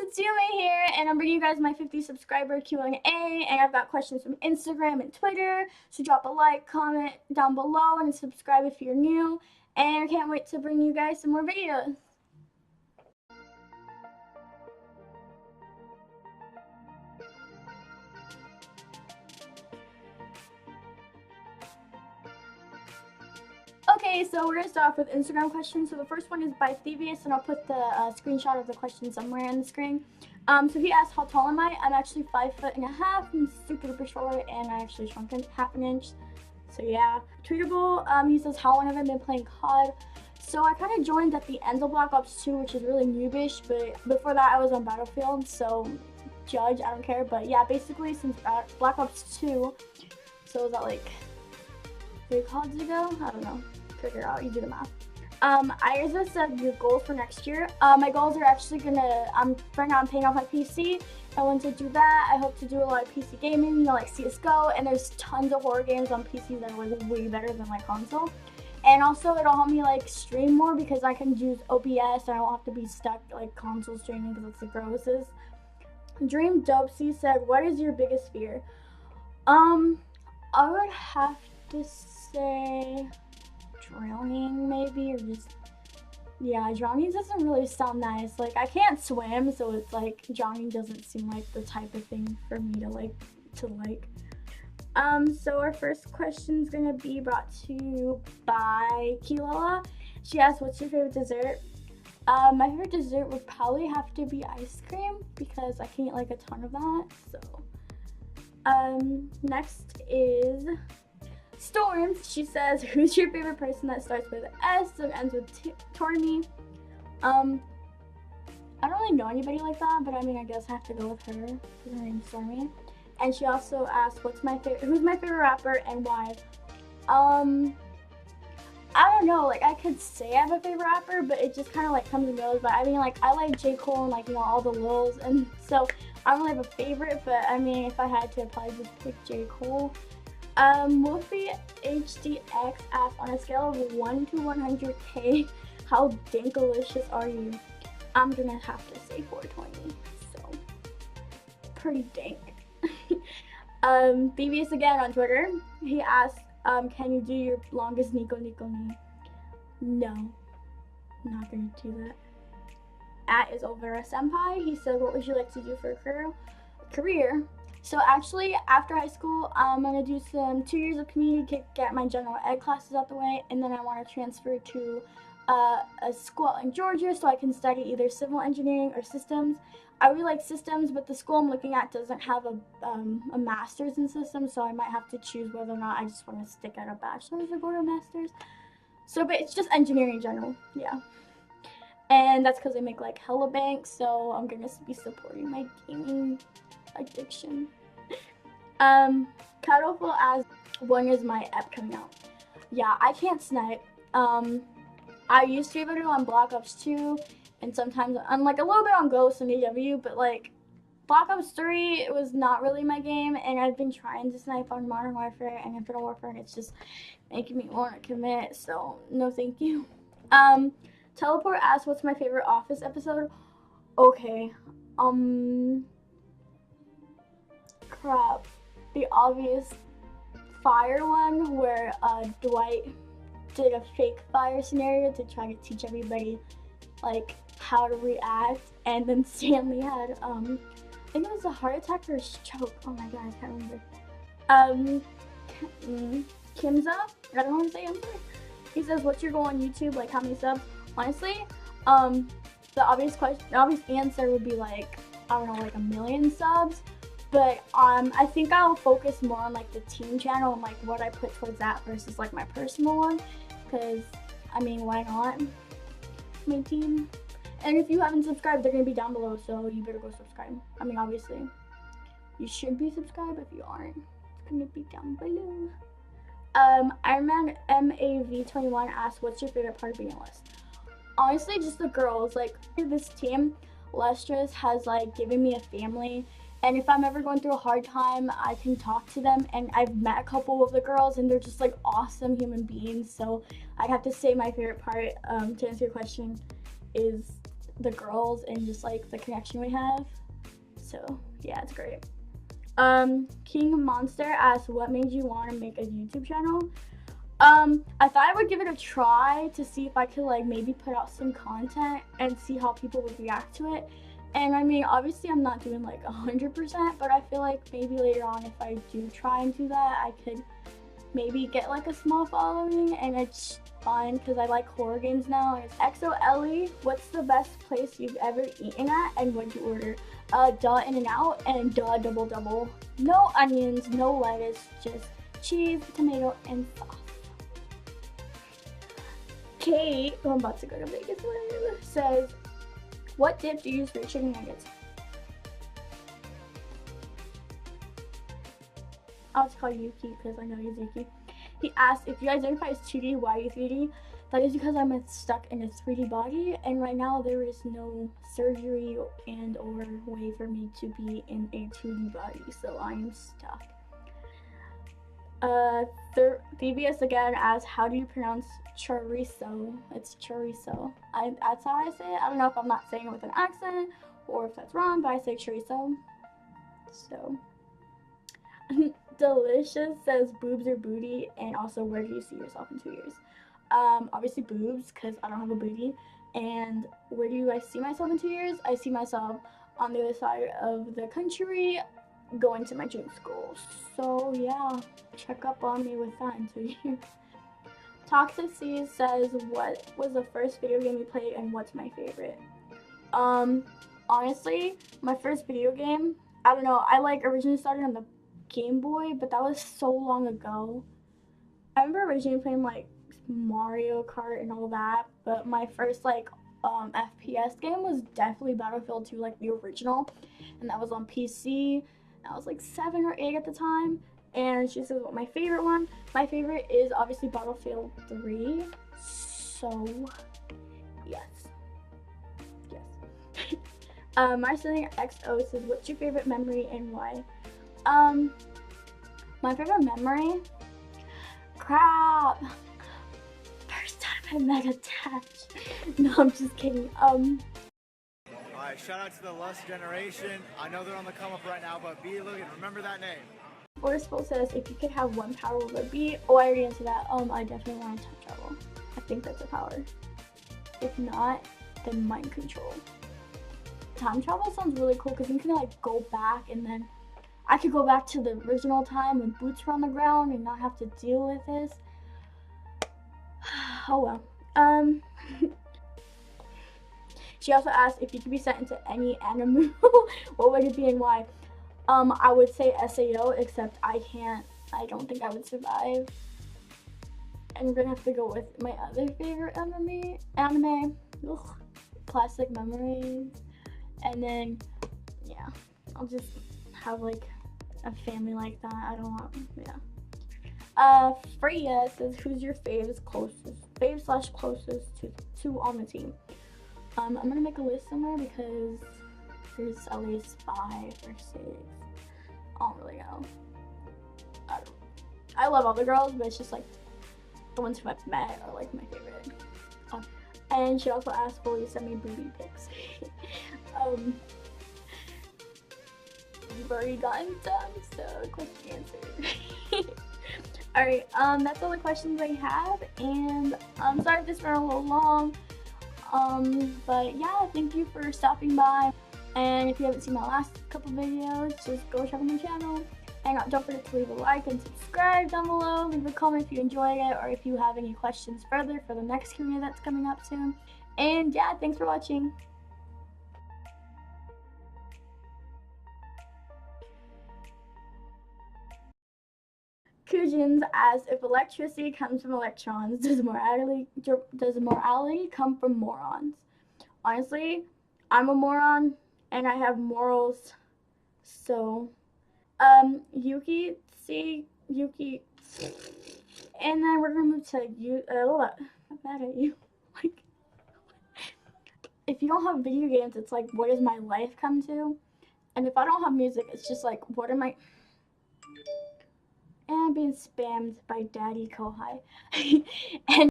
it's Yumi here, and I'm bringing you guys my 50 subscriber Q&A, and I've got questions from Instagram and Twitter, so drop a like, comment down below, and subscribe if you're new, and I can't wait to bring you guys some more videos. Okay, so we're gonna start off with Instagram questions. So the first one is by Thievius, and I'll put the screenshot of the question somewhere on the screen. So he asked, how tall am I? I'm actually 5'1.5". I'm super duper short, and I actually shrunk half an inch. So yeah. Tweetable, he says, how long have I been playing COD? So I kind of joined at the end of Black Ops 2, which is really noobish, but before that I was on Battlefield, so judge, I don't care. But yeah, basically since Black Ops 2, so was that like 3 CODs ago? I don't know. Figure out, you do the math. Isa said your goals for next year. My goals are actually right now I'm paying off my PC. I want to do that. I hope to do a lot of PC gaming, you know, like CSGO, and there's tons of horror games on PC that are like way better than my console. And also it'll help me like stream more because I can use OBS and I don't have to be stuck like console streaming because it's the grossest. Dream Dopesy said, what is your biggest fear? I would have to say drowning maybe, or just, yeah, drowning doesn't really sound nice. Like, I can't swim, so it's like drowning doesn't seem like the type of thing for me to like. So our first question is gonna be brought to you by Kilala. She asked, what's your favorite dessert? My favorite dessert would probably have to be ice cream because I can eat like a ton of that. So next is Storms. She says, who's your favorite person that starts with S and ends with Tormy? I don't really know anybody like that, but I mean, I guess I have to go with her because her name's Stormy. And she also asked, who's my favorite rapper and why? I don't know, like I could say I have a favorite rapper, but it just kind of like comes and goes. But I mean, like I like J. Cole and like, you know, all the Lils, and so I don't really have a favorite, but I mean, if I had to, I'd probably just pick J. Cole. Wolfie HDX asked, on a scale of 1 to 100k, how dankalicious are you? I'm gonna have to say 420, so pretty dank. Thievius again on Twitter, he asked, can you do your longest Nico ni? No, not gonna do that. At is Olvera Senpai, he said, what would you like to do for a career? So actually, after high school, I'm going to do some 2 years of community, get my general ed classes out the way, and then I want to transfer to a school in Georgia so I can study either civil engineering or systems. I really like systems, but the school I'm looking at doesn't have a master's in systems, so I might have to choose whether or not I just want to stick at a bachelor's or go to a master's. So, but it's just engineering in general, yeah. And that's because I make like hella bank, so I'm going to be supporting my gaming addiction. Cuddleful as when is my ep coming out? Yeah, I can't snipe. I used to be able to on Black Ops 2, and sometimes I'm like a little bit on Ghost and AW, but like Black Ops 3, it was not really my game, and I've been trying to snipe on Modern Warfare and Infinite Warfare, and it's just making me want to commit, so no thank you. Teleport asked, what's my favorite Office episode? Okay, crap. The obvious fire one where Dwight did a fake fire scenario to try to teach everybody like how to react, and then Stanley had I think it was a heart attack or a stroke. Oh my god, I can't remember. Kimza, I don't know how to say it, I'm sorry. He says, what's your goal on YouTube, like how many subs? Honestly, the obvious answer would be like, I don't know, like 1 million subs. But I think I'll focus more on like the team channel and like what I put towards that versus like my personal one, because I mean, why not? My team. And if you haven't subscribed, they're gonna be down below, so you better go subscribe. I mean, obviously you should be subscribed. If you aren't, it's gonna be down below. Ironman MAV21 asked, what's your favorite part of being a list? Honestly, just the girls. Like, this team Lustrous has like given me a family. And if I'm ever going through a hard time, I can talk to them. And I've met a couple of the girls, and they're just like awesome human beings. So I'd have to say my favorite part, to answer your question, is the girls and just like the connection we have. So yeah, it's great. King Monster asks, what made you want to make a YouTube channel? I thought I would give it a try to see if I could like maybe put out some content and see how people would react to it. And I mean, obviously I'm not doing like 100%, but I feel like maybe later on if I do try and do that, I could maybe get like a small following, and it's fun because I like horror games now. And it's XOLE, what's the best place you've ever eaten at and what'd you order? Duh In-N-Out and duh Double Double. No onions, no lettuce, just cheese, tomato, and sauce. Kate, who I'm about to go to Vegas with, says, what dip do you use for your chicken nuggets? I'll just call you Yuki because I know he's Yuki. He asked, if you identify as 2D, why are you 3D? That is because I'm stuck in a 3D body, and right now there is no surgery and or way for me to be in a 2D body, so I am stuck. DBS again asks, how do you pronounce chorizo? It's chorizo. That's how I say it. I don't know if I'm not saying it with an accent or if that's wrong, but I say chorizo. So, Delicious says boobs or booty, and also where do you see yourself in 2 years? Obviously boobs because I don't have a booty. And where do I see myself in 2 years? I see myself on the other side of the country, going to my dream school. So yeah, check up on me with that in 2 years. Toxic Seas says, what was the first video game you played and what's my favorite? Honestly, my first video game, I don't know, I like originally started on the Game Boy, but that was so long ago. I remember originally playing like Mario Kart and all that, but my first like FPS game was definitely Battlefield 2, like the original, and that was on PC. I was like 7 or 8 at the time. And she says, what my favorite one? My favorite is obviously Battlefield 3. So, yes. Marceline XO says, what's your favorite memory and why? My favorite memory? Crap. First time I met attached. No, I'm just kidding. Alright, shout out to the Lust generation. I know they're on the come up right now, but be looking. Remember that name. Forceful says, if you could have one power, what would it be? Oh, I already answered that. I definitely want to time travel. I think that's a power. If not, then mind control. Time travel sounds really cool because you can like go back, and then I could go back to the original time when boots were on the ground and not have to deal with this. Oh well. She also asked if you could be sent into any anime, what would it be and why? I would say SAO, except I don't think I would survive. I'm gonna have to go with my other favorite anime, ugh, Plastic Memories. And then, yeah, I'll just have like a family like that. I don't want, yeah. Freya says, who's your fave / closest to on the team? I'm gonna make a list somewhere because there's at least 5 or 6. I don't really know. I love all the girls, but it's just like the ones who I've met are like my favorite. And she also asked, will you send me booty pics? You've already gotten some, so quick answer. Alright, that's all the questions I have, and I'm sorry if this ran a little long. But yeah, thank you for stopping by. And if you haven't seen my last couple videos, just go check out my channel. And don't forget to leave a like and subscribe down below. Leave a comment if you enjoyed it or if you have any questions further for the next QnA that's coming up soon. And yeah, thanks for watching. Kujins asks, if electricity comes from electrons, does morality come from morons? Honestly, I'm a moron and I have morals. So, Yuki, and then we're gonna move to you. I'm mad at you. Like, if you don't have video games, it's like, what does my life come to? And if I don't have music, it's just like, what am I? And I'm being spammed by Daddy Kohai. And